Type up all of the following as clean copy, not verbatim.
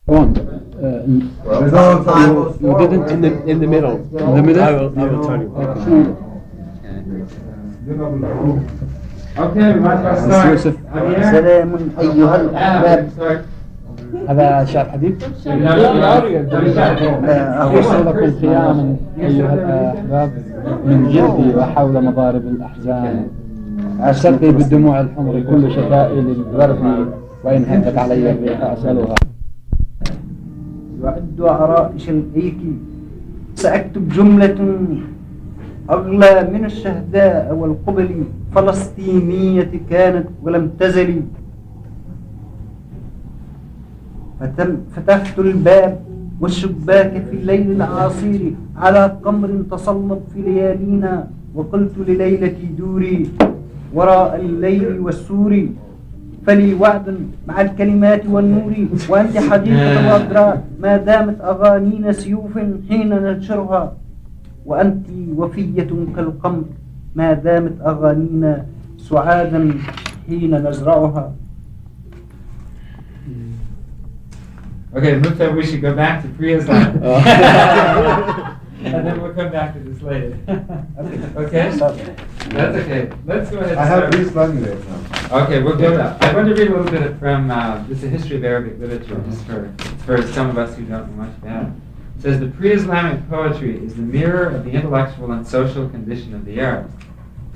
One. No, you didn't In the middle. In the middle? I will tell you. Okay, we might as well start. يوسف. سلام أيها الأحباب. هذا شعر حديث؟ أرسل لكم خياما أيها الأحباب من جلدي وحول مضارب الأحزان أسقي بالدموع الحمر كل شتائل البرد وإن هبت علي الريح أسألها. يعد عرائش الأيك سأكتب جملة أغلى من الشهداء والقبل فلسطينية كانت ولم تزل. فتحت الباب والشباك في الليل العاصير على قمر تصلب في ليالينا وقلت لليلتي دوري وراء الليل والسور فلي وعد مع الكلمات والنور وأنت حديقة الأدراء ما دامت أغانينا سيوف حين ننشرها وأنت وفية كالقمر ما دامت أغانينا سعادا حين نزرعها. Okay, looks like we should go back to pre-Islam. And then we'll come back to this later. Okay? That's okay. Let's go ahead and I have start. pre-Islamic right now. Okay, we'll go back. I want to read a little bit from just a history of Arabic literature, just for some of us who don't know much about it. It says, the pre-Islamic poetry is the mirror of the intellectual and social condition of the Arabs.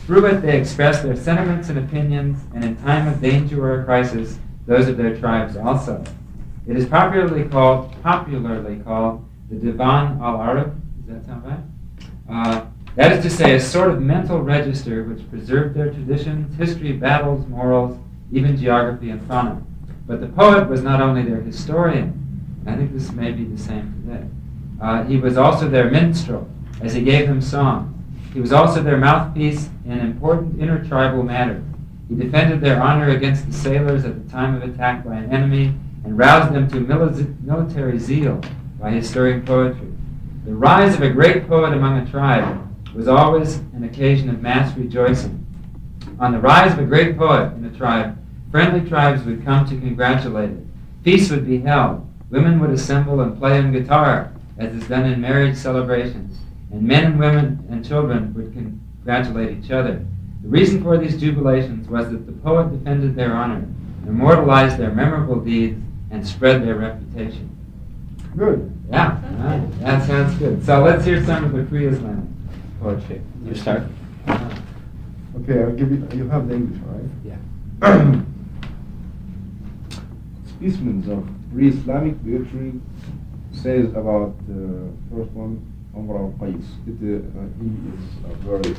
Through it they express their sentiments and opinions, and in time of danger or crisis, those of their tribes also. It is popularly called the Divan al-Arab. Does that sound right? That is to say, a sort of mental register which preserved their traditions, history, battles, morals, even geography and fauna. But the poet was not only their historian, I think this may be the same today. He was also their minstrel, as he gave them song. He was also their mouthpiece in important intertribal matters. He defended their honor against the sailors at the time of attack by an enemy and roused them to military zeal by his stirring poetry. The rise of a great poet among a tribe was always an occasion of mass rejoicing. On the rise of a great poet in a tribe, friendly tribes would come to congratulate it. Feasts would be held. Women would assemble and play on guitar, as is done in marriage celebrations. And men and women and children would congratulate each other. The reason for these jubilations was that the poet defended their honor, immortalized their memorable deeds, and spread their reputation. Good. Yeah, that sounds good. So let's hear some of the pre-Islamic poetry. You start. Okay, I'll give you. You have the English, right? Yeah. Specimens of pre-Islamic poetry says about the first one, Umar al-Qais. He is a very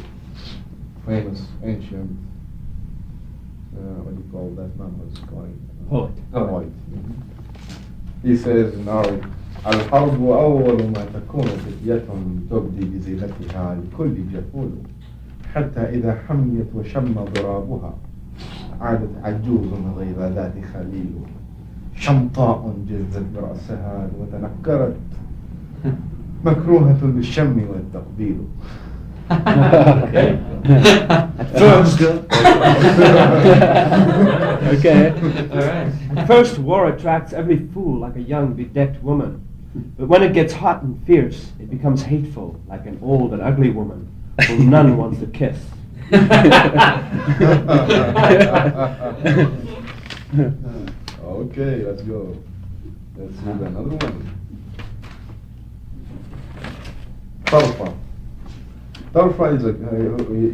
famous, ancient, what do you call that man who's calling? Poet. He says in Arabic, الحرب أول ما تكون فتية تبدي بزينتها لكل جفول حتى إذا حميت وشم ضرابها عادت عجوز غير ذات خليل شمطاء جزت برأسها وتنكرت مكروهة بالشم والتقبيل. Okay. First, Okay. All right. at first, war attracts every fool like a young bedecked woman. But when it gets hot and fierce, it becomes hateful like an old and ugly woman whom none wants to kiss. Okay, let's go. Let's read another one. Tarfa. Tarfa is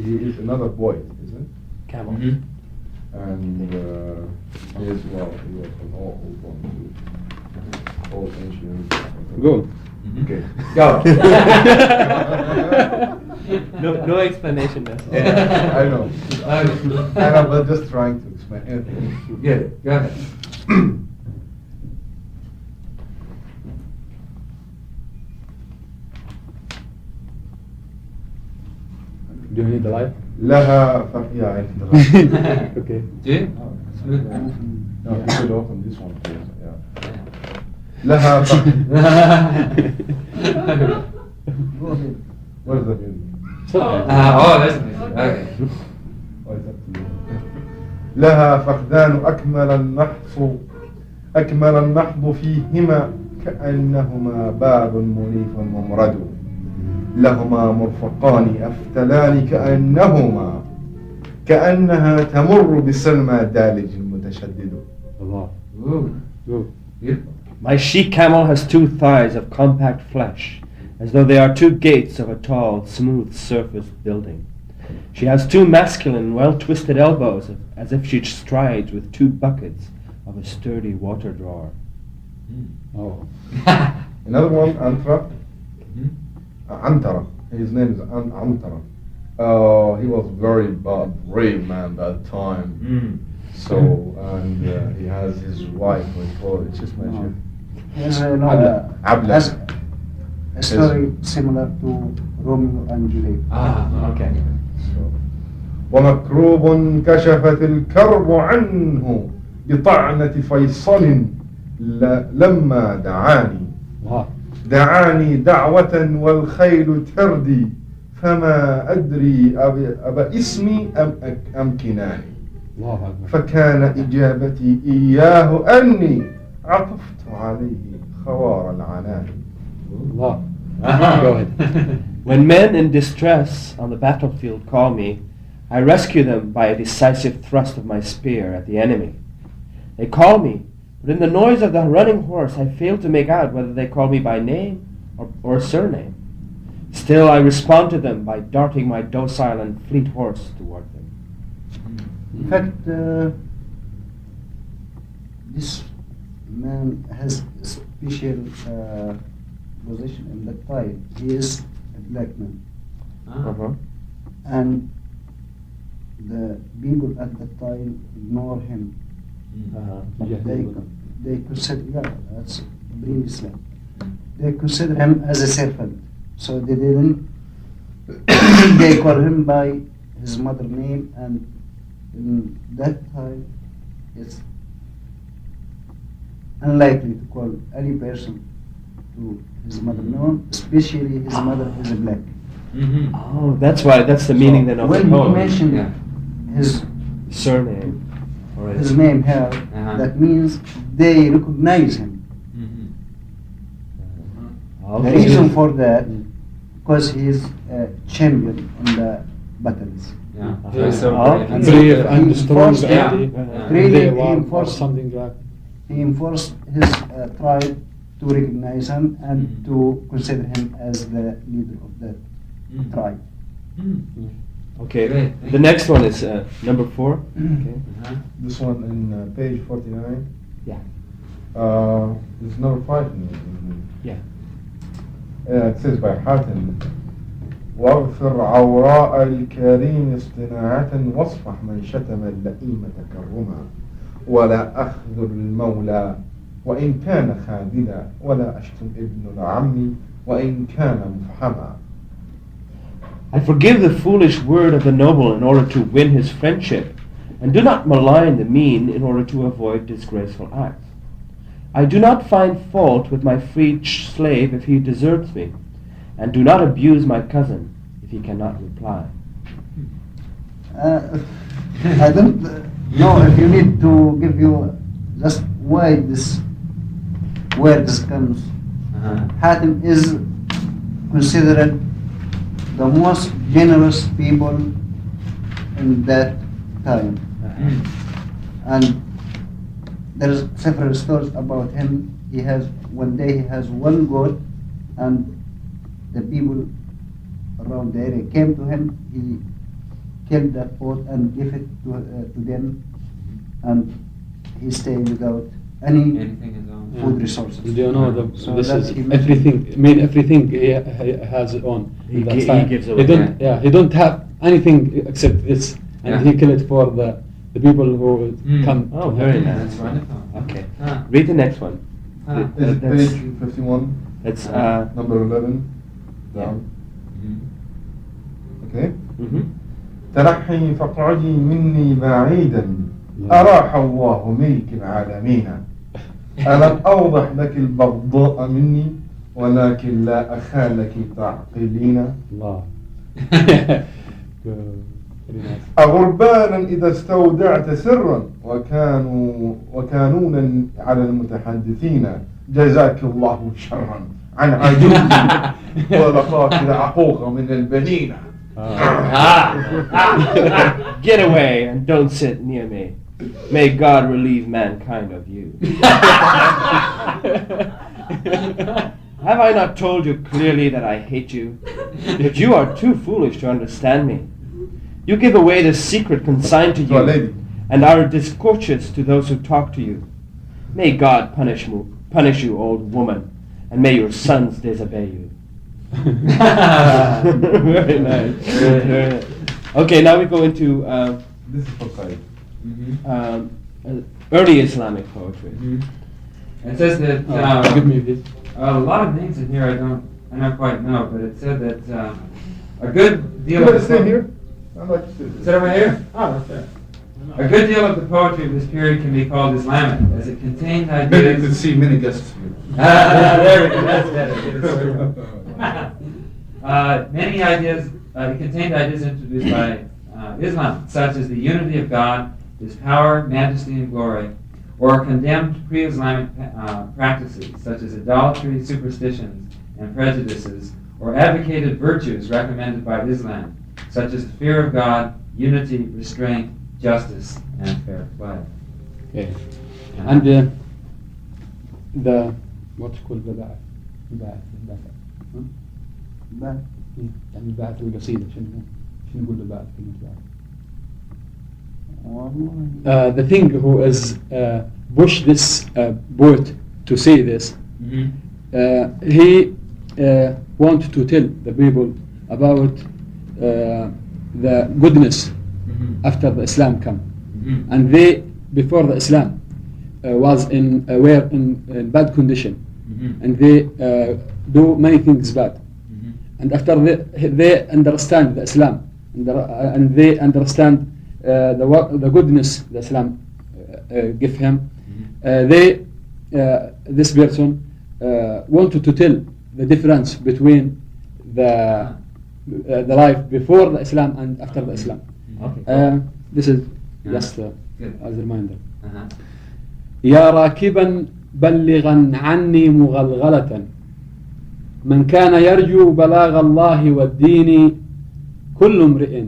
he is another poet, isn't it? Camel. Mhm. And he was an old one too. Old ancient. Go. Okay. Go. No explanation necessary. Yeah, I know. And I'm just trying to explain anything. Good. Go ahead. Do you need the light? لها yeah, I think Okay. Do you? Oh, smooth. No, you could open this one please. Yeah. لها Where's the music? Oh, that's amazing. Okay. Oh, it's up to you. لها فقدان أكمل النحس أكمل النحض فيهما كأنهما باب منيف ممرد لهما مرفقان أفتلان كأنها تمر بسلمى دالج متشدد. Allah. Ooh. Ooh. Beautiful. My she-camel has 2 thighs of compact flesh, as though they are 2 gates of a tall, smooth-surfaced building. She has 2 masculine, well-twisted elbows, as if she strides with 2 buckets of a sturdy water drawer. Oh. Another one, Antra. Mhm. Antara. His name is Antara. He was very brave man that time. Mm. So, and he has his wife, we call it, just mentioned. Here's Abla. as a story similar to Romeo and Juliet. Ah, okay. ومكروب كشفت الكرب عنه بطعنة فيصل لما دعاني دعوة والخيل تردي فما أدري أبا اسمي أم كناني الله أكبر. فكان إجابتي إياه أني عطفت عليه خوار العنان. الله. Go ahead. When men in distress on the battlefield call me, I rescue them by a decisive thrust of my spear at the enemy. They call me, but in the noise of the running horse I fail to make out whether they call me by name or surname. Still I respond to them by darting my docile and fleet horse toward them. In fact, this man has a special position in the tribe. He is a black man, Ah. Uh-huh. and the people at the time ignore him. Mm. Uh-huh. They consider, that's previously. They consider him as a servant, so they didn't. They call him by his mother name, and in that time, it's unlikely to call any person to his mother name, especially his mother is a black. Mhm. Oh, that's why. That's the meaning then of the When he poem. mentioned Yeah. his Surname. Or his name here, Uh-huh. that means they recognize him. Mhm. Oh, The reason for that, because he is a champion in the battles. Yeah. Uh-huh. So he's so Oh, brave. and Brave and He strong. enforced- Yeah. and Yeah. Really, they he were or enforced- something like. He enforced his tribe to recognize him and Mhm. to consider him as the leader of that Mm. tribe. Mm. Okay. Great, The thank next one is number 4. Okay. Uh-huh. This one in page 49. Yeah. It's number 5. Yeah. It says by حاتم واغفر عوراء الكريم اصطناعة واصفح من شتم اللئيم تكرما ولا أخذل المولى وإن كان خاذلا ولا أشتم ابن العم وإن كان مفحما. I forgive the foolish word of the noble in order to win his friendship, and do not malign the mean in order to avoid disgraceful acts. I do not find fault with my freed slave if he deserts me, and do not abuse my cousin if he cannot reply. I don't know if you need to give you just why this where this comes. Uh-huh. Hatim is considered the most generous people in that time, Mm. and there's several stories about him. He has one day he has one goat, and the people around the area came to him. He killed that goat and gave it to them, and he stayed without any Anything his own. food resources. Do you know So this that is he mentioned- everything? I mean, everything he has on. He that gi- he time. gives He away. don't. Yeah, he don't have anything except this, and Yeah. he kill it for the people who Mm. come. Oh, to very him. nice. That's wonderful. Okay. Ah. Read the next one. Ah. Is it That's- page 51? That's Number 11. Down. Mhm. Okay. mhm. تنحي فاقعدي مني بعيدا أراح الله ملك العالمين ألم أوضح لك البغضاء مني ولكن لا أخالك تعقلين. Allah. Very nice. أغربانا إذا استودعت سرا وكانونا على المتحدثين جزاك الله شرا عن عجوز ولقاك عقوق من البنين. Get away and don't sit near me. May God relieve mankind of you. Have I not told you clearly that I hate you? But you are too foolish to understand me. You give away the secret consigned to To a lady. you, and are discourteous to those who talk to you. May God punish you, old woman, and may your sons disobey you. Very nice. Very nice. Okay, now we go into This is for Said. early Islamic poetry. It says that Give me this. a lot of names in here I don't quite know, but it said that a good deal You of want to stay here? I'd like to Is sit that here. over here? Oh, right there. A good deal of the poetry of this period can be called Islamic, as it contained Maybe you could ideas. see many guests here. There we go. That's better. Many ideas. It contained ideas introduced by Islam, such as the unity of God, His power, majesty, and glory, or condemned pre-Islamic practices such as idolatry, superstitions, and prejudices, or advocated virtues recommended by Islam, such as the fear of God, unity, restraint, justice, and fair play. Okay. And the what's called the بعث يعني البعث القصيدة شنو نقول له بعد كلمة بعد. The thing who is push this poet to say this, he want to tell the people about the goodness after the Islam come, and they before the Islam were in bad condition, and they do many things bad, and after they understand the Islam and they understand the goodness the Islam give him, this person wanted to tell the difference between the life before the Islam and after the Islam. Okay. This is Yeah. just as Good. a reminder. Uh-huh. يا راكبا بلغا عني مغلغلة من كان يرجو بلاغ الله والدين كل امرئ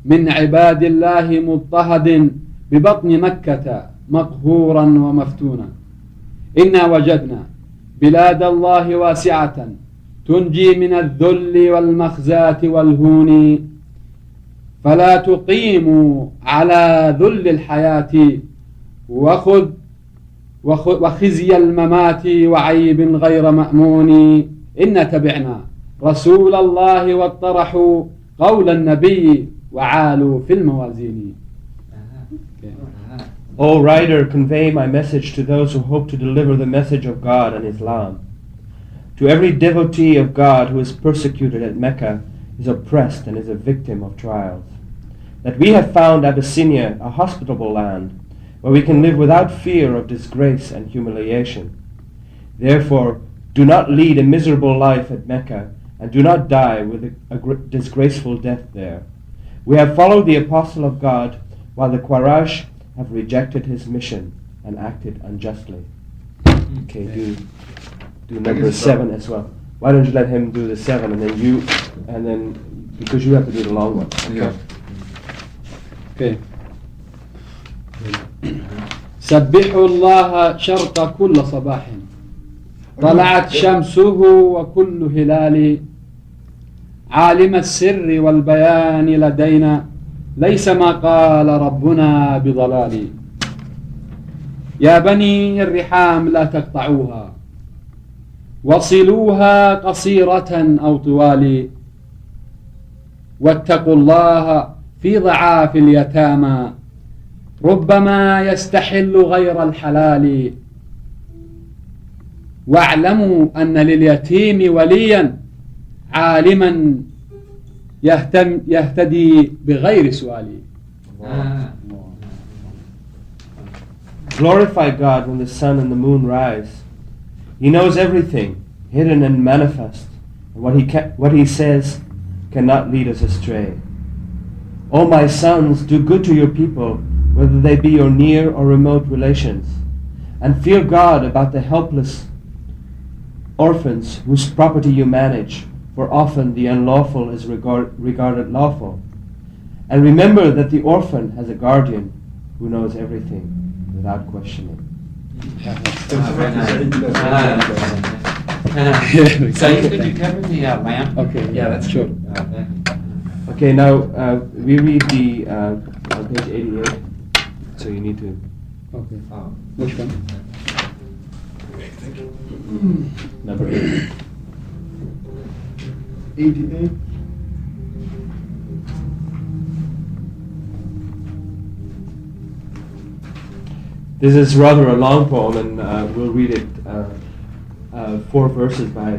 من عباد الله مضطهد ببطن مكة مقهورا ومفتونا إنا وجدنا بلاد الله واسعة تنجي من الذل والمخزاة والهون فلا تقيموا على ذل الحياة وخزي الممات وعيب غير مأمون إن تبعنا رسول الله واطرحوا قول النبي وعالوا في الموازين. O writer, convey my message to those who hope to deliver the message of God and Islam. To every devotee of God who is persecuted at Mecca, is oppressed and is a victim of trials. That we have found Abyssinia a hospitable land, where we can live without fear of disgrace and humiliation. Therefore, do not lead a miserable life at Mecca, and do not die with a disgraceful death there. We have followed the apostle of God, while the Quraysh have rejected his mission and acted unjustly. Okay, do number 7 as well. Why don't you let him do the 7 and then because you have to do the long one. Yeah. Okay. سبحوا الله شرق كل صباح طلعت شمسه وكل هلال عالم السر والبيان لدينا ليس ما قال ربنا بضلال يا بني الرحام لا تقطعوها وصلوها قصيرة أو طوال واتقوا الله في ضعاف اليتامى ربما يستحل غير الحلال واعلموا أن لليتيم وليا عالما يهتدي بغير سؤال. Glorify God when the sun and the moon rise. He knows everything, hidden and manifest, and what he says cannot lead us astray. O my sons, do good to your people, whether they be your near or remote relations, and fear God about the helpless orphans whose property you manage, for often the unlawful is regarded lawful. And remember that the orphan has a guardian who knows everything without questioning. Very nice. So could you cover the lamp? Okay, yeah, that's sure. Thank you. Okay, now we read the on page 88. So you need to Okay. Oh. Which one? number 8. 88. This is rather a long poem, and we'll read it 4 verses by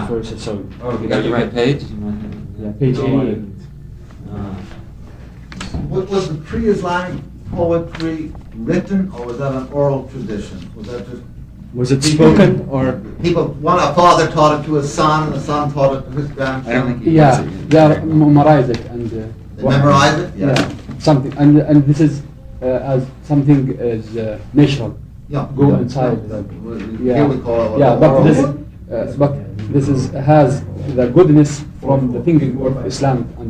verses. So Oh, you got the right page? You might have- yeah, page 88. Was the pre-Islamic poetry written, or was that an oral tradition? Was that just Was it spoken or? a father taught it to his son, and the son taught it to his grandson? I don't think he Yeah, was it. they memorize it and. They memorize it? Yeah, something, and this is as something is natural. Yeah. Go Yeah. inside. Here we call it. Yeah, oral. but this is has the goodness from the thinking of Islam and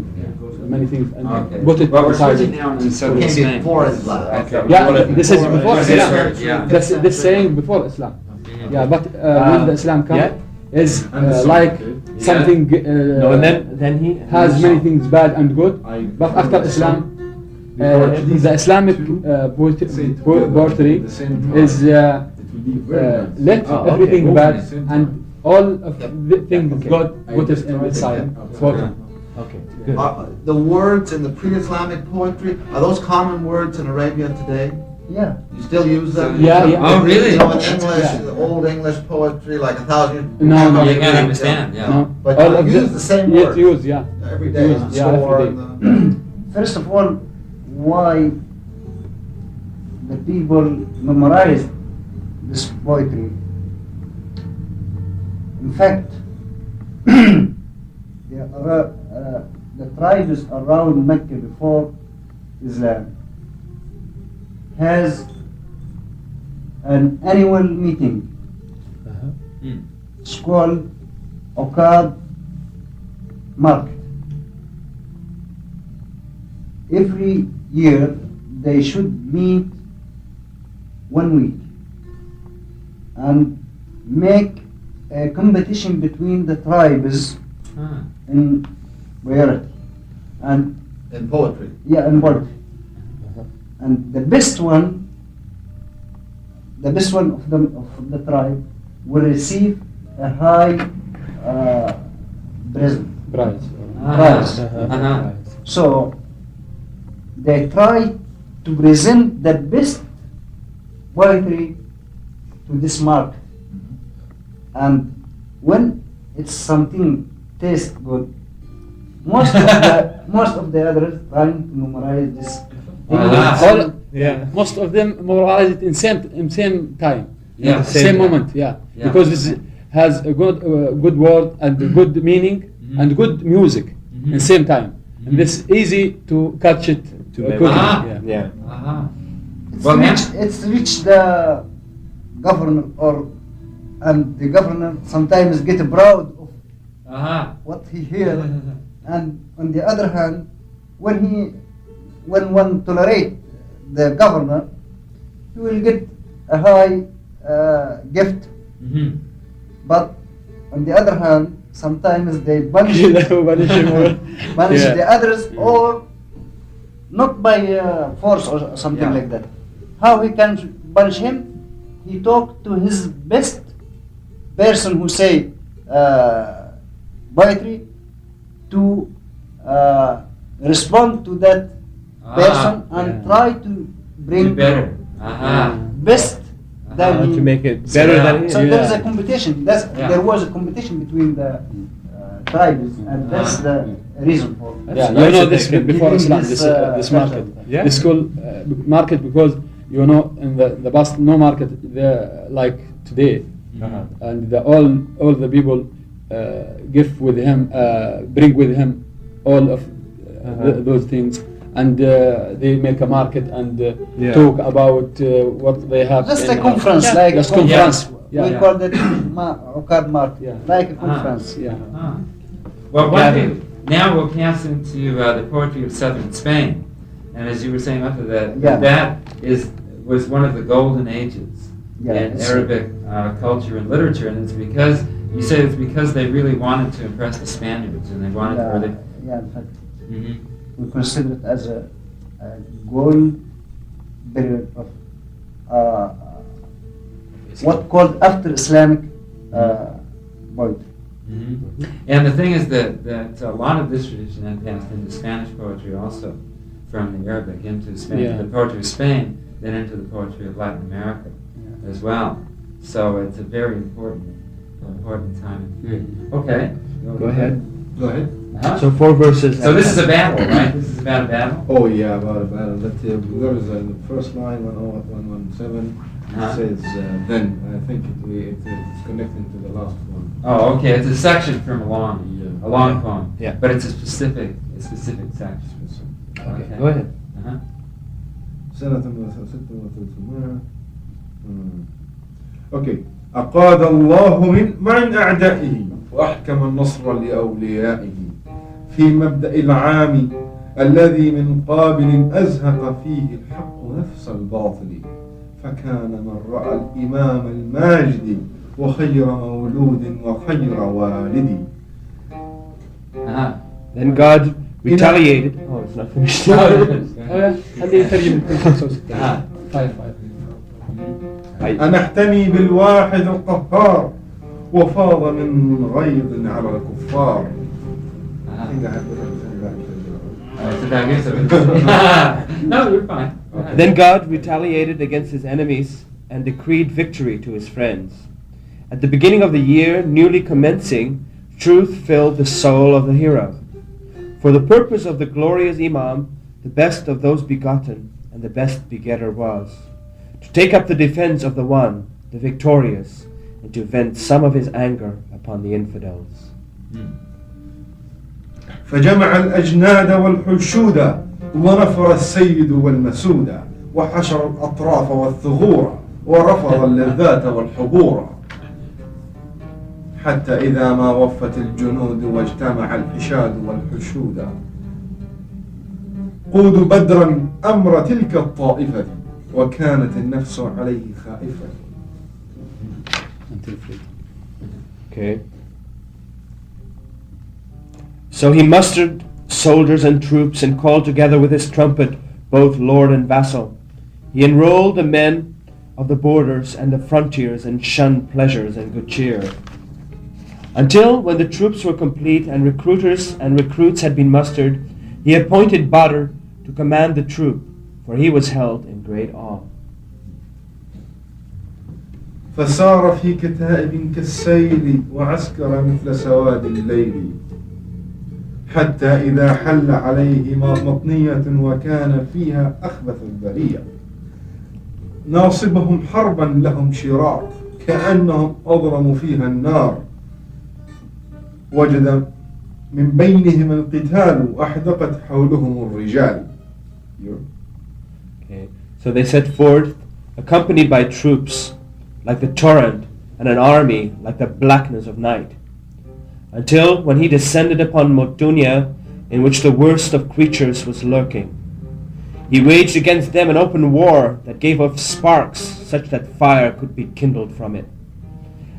many things and Okay. put it Well, we're inside switching it. now to It Southern came Spain. before Islam. Okay. Yeah, this is before This Islam. is- yeah. This saying before Islam. Yeah, but when the Islam comes, yeah. is like something No, and then he has many things bad and good. But after Islam, the Islamic poetry is let everything bad and all of the things God put it in its side. Poetry. Okay, good. The words in the pre-Islamic poetry, are those common words in Arabia today? Yeah. You still use them? Yeah, yeah. Oh, really? You know, in English, Yeah. the old English poetry, like 1,000 No, no. You can't understand, yeah. No, But all you of use the same yes, words. use, yeah. Every day in the Yeah, every store. day. and First of all, why the people memorize this poetry? In fact, the tribes around Mecca before Islam has an annual meeting. Hmm. It's called Okad Market. Every year they should meet 1 week and make a competition between the tribes Huh. in variety and in poetry. yeah, in poetry. And the best one of the tribe will receive a high present. Prize. Prize. Uh-huh. So they try to present the best poetry to this market. And when it's something tastes good, most of the others trying to memorize this. All, Yeah. most of them memorize it in same time. Yeah. Same moment. Yeah. Yeah. Because this has a good word and a good meaning and good music in same time. And this easy to catch it quickly. Ah. Yeah. Yeah. Uh-huh. It's Well, it's reached the governor and the governor sometimes get proud of Uh-huh. what he hears. And on the other hand, when one tolerate the governor, he will get a high gift. Mm-hmm. But on the other hand, sometimes they punish Punish him or- punish Yeah. the others, or not by force or something Yeah. like that. How he can punish him? He talk to his best person who say poetry to respond to that person and yeah. try to Do bring better. Uh-huh. best than To he. make it better Yeah. than So it. there is a competition. Yeah. There was a competition between the tribes, and that's the reason for. Yeah, nice you know that this they can- before in Islam, this, this market. Yeah. This called market because you know in the past no market there like today, Uh-huh. and all the people give with him, bring with him all of those things, and they make a market and Yeah. talk about what they have. Just a in- conference, Yeah, like just a conference. We Yeah. call it Uqad Market, Yeah. like a conference. Yeah. Ah. Well, one Yeah. thing, now we'll pass into the poetry of southern Spain. And as you were saying after that, Yeah. that was one of the golden ages Yeah, in it's- Arabic culture and literature. And it's because, you say it's because they really wanted to impress the Spaniards and they wanted Yeah, to... yeah, in fact, Mhm. we consider it as a gold period of what called after Islamic poetry. Mhm. And the thing is that a lot of this tradition had passed into Spanish poetry also, from the Arabic into Spain, Yeah. the poetry of Spain, then into the poetry of Latin America Yeah. as well. So it's a very important time and period. Okay. Go ahead. Go ahead. Uh-huh. So 4 verses. So this is a battle, right? This is about a battle? Oh yeah, about a battle. That there is in the first line, 10117. Uh-huh. It says then. I think it's connecting to the last one. Oh, okay. It's a section from a long Yeah. poem. Yeah. But it's a specific section. Okay, go ahead. Uh-huh. سنة 36 أوكي. أقاد الله من أعدائه وأحكم النصر لأوليائه في مبدأ العام الذي من قابل أزهق فيه الحق نفس الباطل فكان من رأى الإمام الماجد وخير مولود وخير والد. Uh-huh. Then God retaliated. Oh, it's not finished. خليه يترجم من 65. Ah. 5. أنا احتمي بالواحد القهار وفاض من غيظ على الكفار. I think I have to send back to No, you're fine. Go ahead. Then God retaliated against his enemies and decreed victory to his friends. At the beginning of the year, newly commencing, truth filled the soul of the hero. For the purpose of the glorious Imam, the best of those begotten and the best begetter was, to take up the defense of the one, the victorious, and to vent some of his anger upon the infidels. فجمع الأجناد والحشود ونفر السيد والمسود وحشر الأطراف والثغور ورفض اللذات والحبور حتى إذا ما وفت الجنود واجتمع الحشاد والحشود قود بدرا أمر تلك الطائفة وكانت النفس عليه خائفة. Okay. So he mustered soldiers and troops and called together with his trumpet both lord and vassal. He enrolled the men of the borders and the frontiers and shunned pleasures and good cheer. Until when the troops were complete and recruiters and recruits had been mustered, he appointed Badr to command the troop, for he was held in great awe. فسار في كتائب كالسيل وعسكر مثل سواد الليل حتى إذا حل عليه مطنية وكان فيها أخبث البرية ناصبهم حربا لهم شرار كأنهم أضرموا فيها النار وجد من بينهم القتال أحدقت حولهم الرجال. Okay. So they set forth, accompanied by troops, like the torrent, and an army like the blackness of night, until when he descended upon Motunia, in which the worst of creatures was lurking. He waged against them an open war that gave off sparks such that fire could be kindled from it.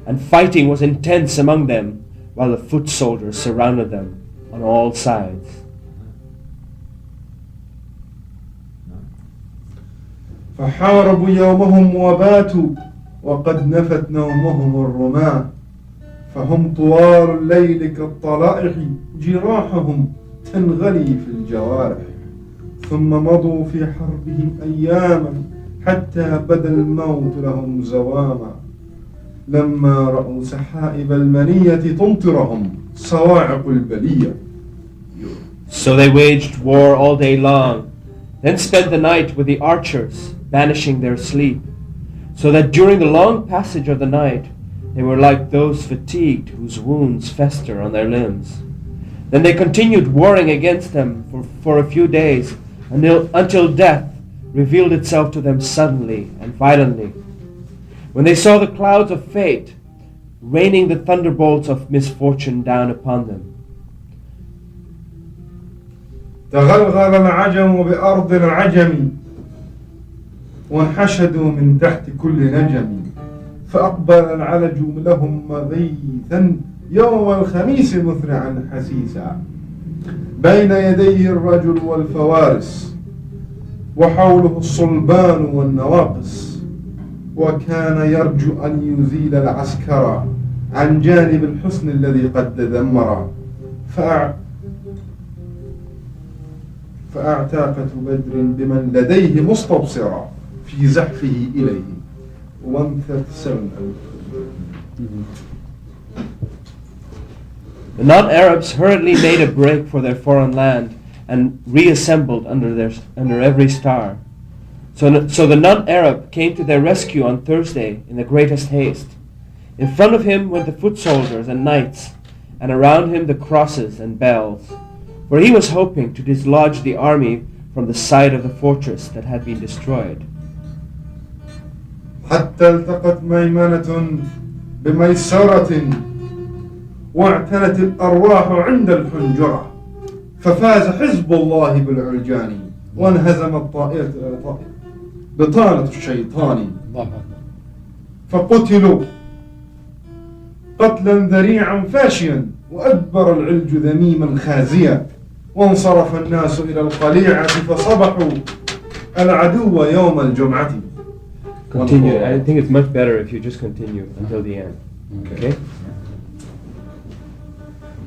And fighting was intense among them, while the foot soldiers surrounded them on all sides. فحاربوا يومهم وباتوا وقد نفت نومهم الرماة فهم طوال الليل كالطلائع جراحهم تنغلي في الجوارح ثم مضوا في حربهم أياما حتى بدا الموت لهم زواما لما رأوا سحائب المنية تمطرهم صواعق البلية. So they waged war all day long, then spent the night with the archers, banishing their sleep, so that during the long passage of the night they were like those fatigued whose wounds fester on their limbs. Then they continued warring against them for a few days until death revealed itself to them suddenly and violently. When they saw the clouds of fate raining the thunderbolts of misfortune down upon them. تغلغل العجم بأرض العجم وانحشدوا من تحت كل نجم فأقبل العلج لهم مغيثا يوم الخميس مثرعا حسيسا بين يديه الرجل والفوارس وحوله الصلبان والنواقص وكان يرجو أن يزيل العسكر عن جانب الحسن الذي قد تدمر فأعتاقة بدر بمن لديه مستبصرا في زحفه إليه 137. The non-Arabs hurriedly made a break for their foreign land and reassembled under every star. So the non-Arab came to their rescue on Thursday in the greatest haste. In front of him went the foot soldiers and knights, and around him the crosses and bells, for he was hoping to dislodge the army from the side of the fortress that had been destroyed. حتى التقت ميمنة بميسرة واعتنت الأرواح عند الحنجرة ففاز حزب الله بالعرجان وانهزمت بطانة الشيطان فقتلوا قتلا ذريعا فاشيا وأدبر العلج ذميما خازيا وانصرف الناس إلى القليعة فصبحوا العدو يوم الجمعة. Continue. I think it's much better if you just continue until the end. Okay?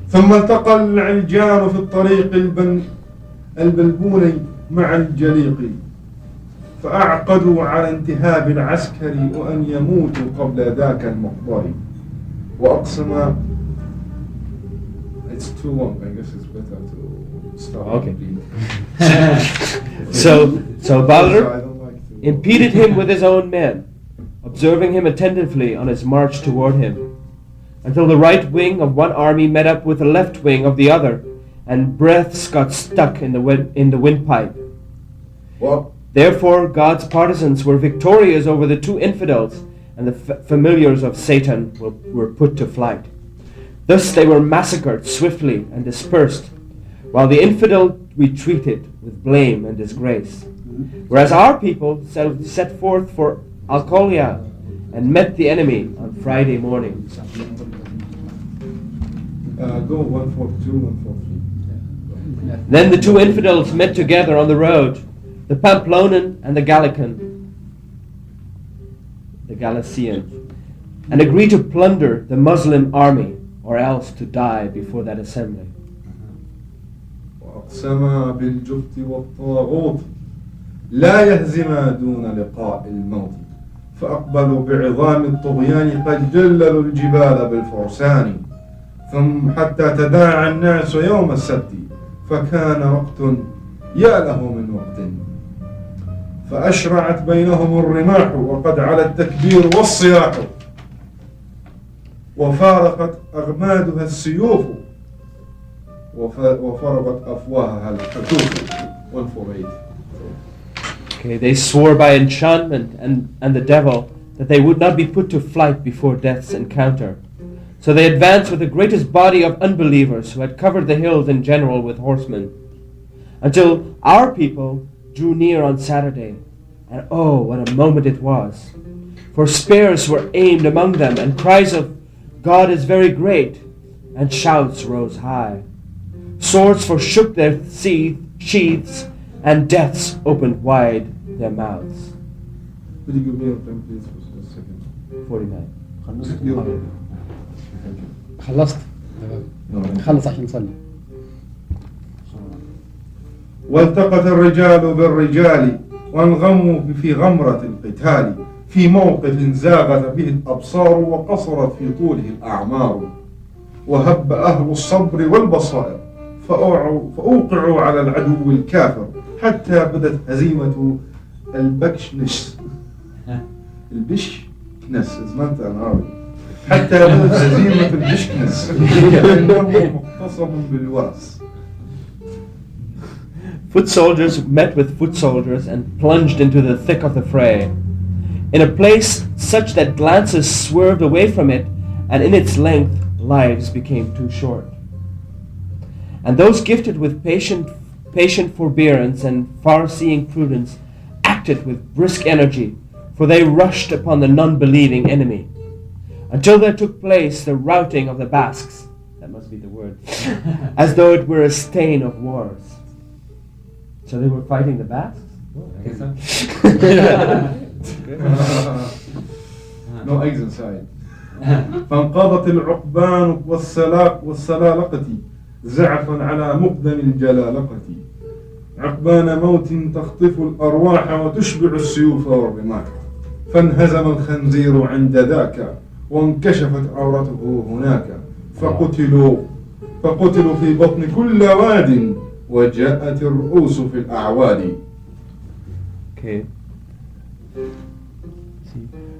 ثم التقى العلجان في الطريق البلبوني مع الجليق فأعقدوا على انتهاب العسكر وأن يموتوا قبل ذاك المحضر وأقسم. It's too long. I guess it's better to stop. Okay. So Badr impeded him with his own men, observing him attentively on his march toward him, until the right wing of one army met up with the left wing of the other, and breaths got stuck in the windpipe. What? Therefore God's partisans were victorious over the two infidels, and the familiars of Satan were put to flight. Thus they were massacred swiftly and dispersed, while the infidel retreated with blame and disgrace. Whereas our people set forth for Al-Qawliya and met the enemy on Friday morning. Go 142, 143. Then the two infidels met together on the road, the Pamplonan and the Galician, and agreed to plunder the Muslim army, or else to die before that assembly. وأقسما بالجبت والطاغوت لا يهزما دون لقاء الموت فأقبلوا بعظام الطغيان قد جللوا الجبال بالفرسان ثم حتى تداعى الناس يوم السبت فكان وقت يا له من وقت فأشرعت بينهم الرماح وقد على التكبير والصياح وفارقت أغمادها السيوف وفرغت أفواهها الحتوف 148. Okay, they swore by enchantment and the devil that they would not be put to flight before death's encounter. So they advanced with the greatest body of unbelievers who had covered the hills in general with horsemen, until our people drew near on Saturday. And oh, what a moment it was! For spears were aimed among them, and cries of "God is very great," and shouts rose high. Swords forsook their sheaths, and deaths opened wide their mouths. Could you give me a pen, please, for a second? 49. خلصت خلص عشان نصلي. والتقت الرجال بالرجال وانغموا في غمرة القتال في موقف زاغت به الأبصار وقصرت في طوله الأعمار وهب أهل الصبر والبصائر فأوقعوا على العدو الكافر حتى بدت هزيمة البكشنس. It's not an Arabic. حتى ولد هزيمة البشكنس فإنه مختصم بالورث. Foot soldiers met with foot soldiers and plunged into the thick of the fray, in a place such that glances swerved away from it, and in its length lives became too short. And those gifted with patient forbearance and far-seeing prudence acted with brisk energy, for they rushed upon the non-believing enemy, until there took place the routing of the Basques, that must be the word, as though it were a stain of wars. So they were fighting the Basques? I guess so. No eggs inside. فانقضت العقبان والسلالقة زعفا على مقدم الجلالقة عقبان موت تخطف الأرواح وتشبع السيوف والرماح فانهزم الخنزير عند ذاك وانكشفت عورته هناك فقتلوا في بطن كل واد وجاءت الرؤوس في الأعواد. Okay.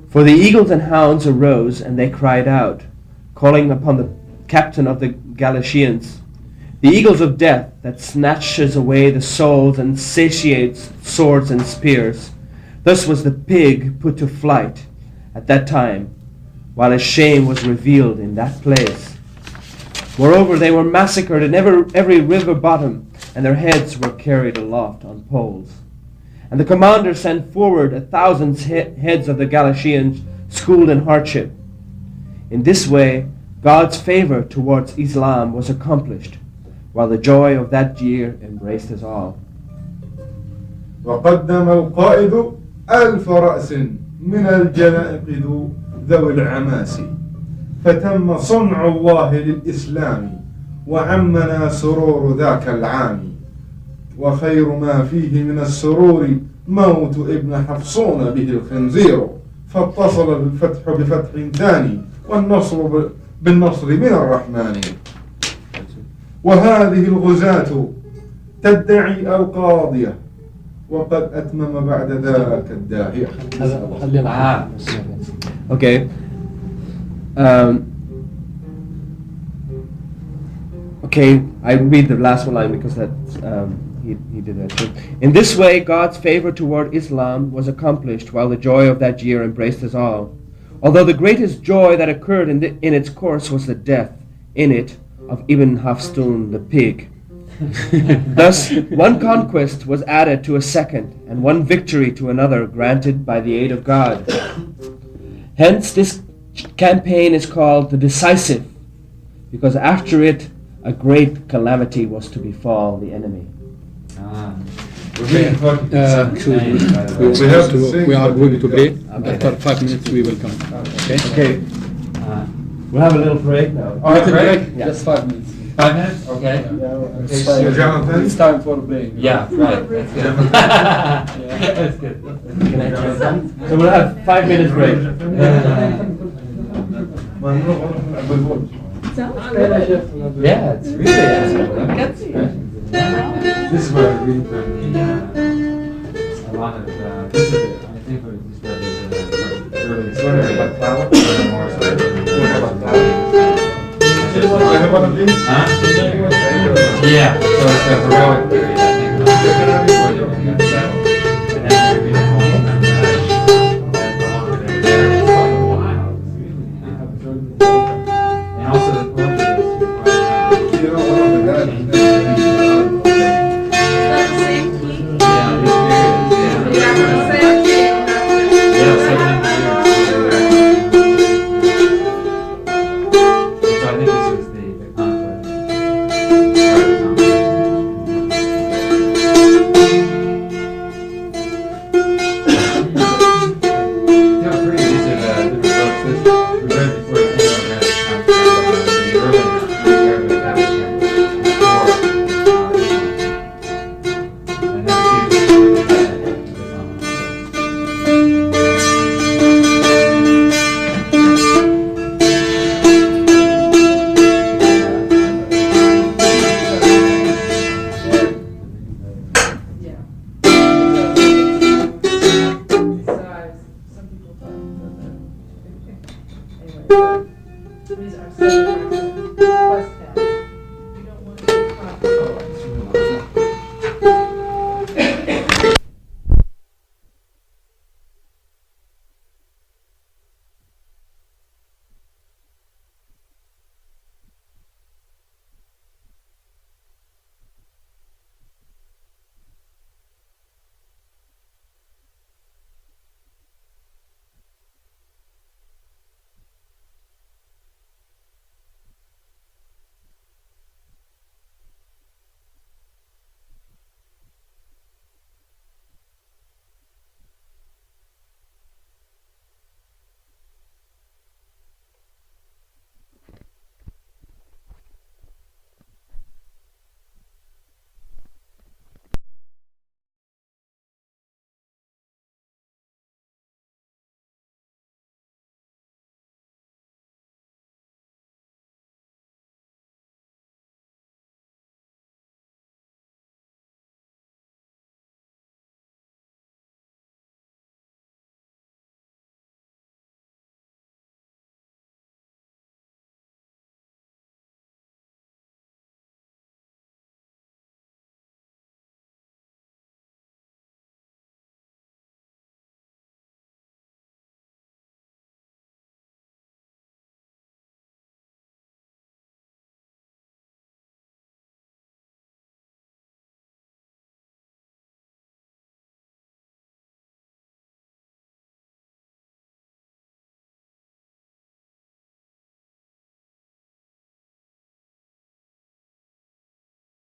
For the eagles and hounds arose, and they cried out, calling upon the captain of the Galatians, the eagles of death that snatches away the souls and satiates swords and spears. Thus was the pig put to flight at that time, while his shame was revealed in that place. Moreover, they were massacred in every river bottom, and their heads were carried aloft on poles. And the commander sent forward 1,000 heads of the Galatians, schooled in hardship. In this way, God's favor towards Islam was accomplished, while the joy of that year embraced us all. وقدم القائد 1000 رأس من الجنائق ذوي العماسي فتم صنع الله للإسلام وعمنا سرور ذاك العام وخير ما فيه من السرور موت ابن حفصون به الخنزير فاتصل الفتح بفتح ثاني والنصر بالنصر من الرحمن وهذه الغزاة تدعي القاضية وقد أتمم بعد ذاك الداهية. Okay. Okay, I read the last one line because that's he did that too. In this way, God's favor toward Islam was accomplished, while the joy of that year embraced us all. Although the greatest joy that occurred in its course was the death in it of Ibn Hafstun the pig. Thus, one conquest was added to a second, and one victory to another granted by the aid of God. Hence, this campaign is called the Decisive, because after it, a great calamity was to befall the enemy. We're being put We are going to break. Okay. After 5 minutes, we will come. Okay. Okay, we'll have a little break now. All right, break? Yeah. Just 5 minutes. 5 minutes? Okay. So Jonathan? It's time for a break. Yeah, right. That's good. That's good. So we'll have 5 minutes break. Yeah, it's really excellent. This is where I read from a lot of, this is, I think we just read this early story, but more sort of, huh? Yeah, so it's the heroic period, I think, before they got settled. And then we read the whole and also the poetry is Anyway, our subject